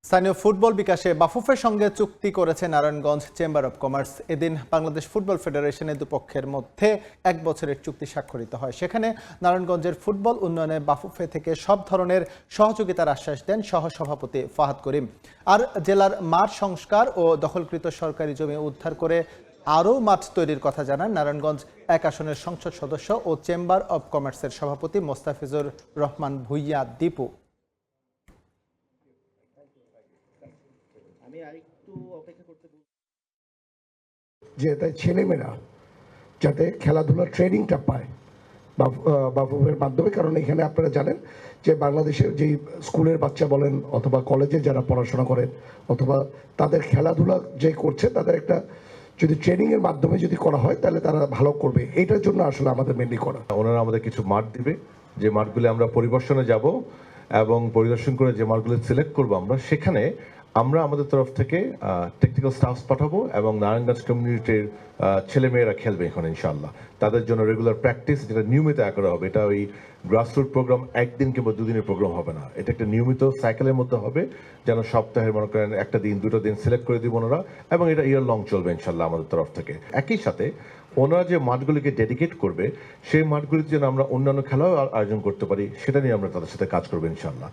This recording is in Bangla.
স্থানীয় ফুটবল বিকাশে বাফুফের সঙ্গে চুক্তি করেছে নারায়ণগঞ্জ চেম্বার অব কমার্স। এদিন বাংলাদেশ ফুটবল ফেডারেশনের দুপক্ষের মধ্যে 1 বছরের চুক্তি স্বাক্ষরিত হয়। সেখানে নারায়ণগঞ্জের ফুটবল উন্নয়নে বাফুফে থেকে সব ধরনের সহযোগিতার আশ্বাস দেন সহসভাপতি ফাহাদ করিম। আর জেলার মাঠ সংস্কার ও দখলকৃত সরকারি জমি উদ্ধার করে আরও মাঠ তৈরির কথা জানান নারায়ণগঞ্জ 1 আসনের সংসদ সদস্য ও চেম্বার অব কমার্সের সভাপতি মোস্তাফিজুর রহমান ভুইয়া দীপু। যে তাই ছেলেমেয়েরা যাতে খেলাধুলার ট্রেনিংটা পায় বাফুফের মাধ্যমে। কারণ এখানে আপনারা জানেন যে বাংলাদেশের যেই স্কুলের বাচ্চা বলেন অথবা কলেজে যারা পড়াশোনা করেন অথবা তাদের খেলাধুলা যে করছে তাদের একটা যদি ট্রেনিংয়ের মাধ্যমে যদি করা হয় তাহলে তারা ভালো করবে। এটার জন্য আসলে আমাদের মেনলি করা। ওনারা আমাদের কিছু মাঠ দিবে, যে মাঠগুলি আমরা পরিদর্শনে যাব এবং পরিদর্শন করে যে মাঠগুলি সিলেক্ট করব সেখানে আমরা আমাদের তরফ থেকে টেকনিক্যাল স্টাফ পাঠাবো এবং নারায়ণগঞ্জ কমিউনিটির ছেলেমেয়েরা খেলবে এখানে ইনশাআল্লাহ। তাদের জন্য রেগুলার প্র্যাকটিস যেটা নিয়মিত করা হবে। এটা ওই গ্রাসরুট প্রোগ্রাম একদিন কিংবা দুদিনের প্রোগ্রাম হবে না, এটা একটা নিয়মিত সাইকেলের মধ্যে হবে, যেন সপ্তাহে মনে করেন একটা দিন দুটো দিন সিলেক্ট করে দিব ওনারা, এবং এটা ইয়ার লং চলবে ইনশাআল্লাহ আমাদের তরফ থেকে। একই সাথে ওনারা যে মাঠগুলিকে ডেডিকেট করবে সেই মাঠগুলিতে যেন আমরা অন্যান্য খেলাও আয়োজন করতে পারি, সেটা নিয়ে আমরা তাদের সাথে কাজ করবো ইনশাআল্লাহ।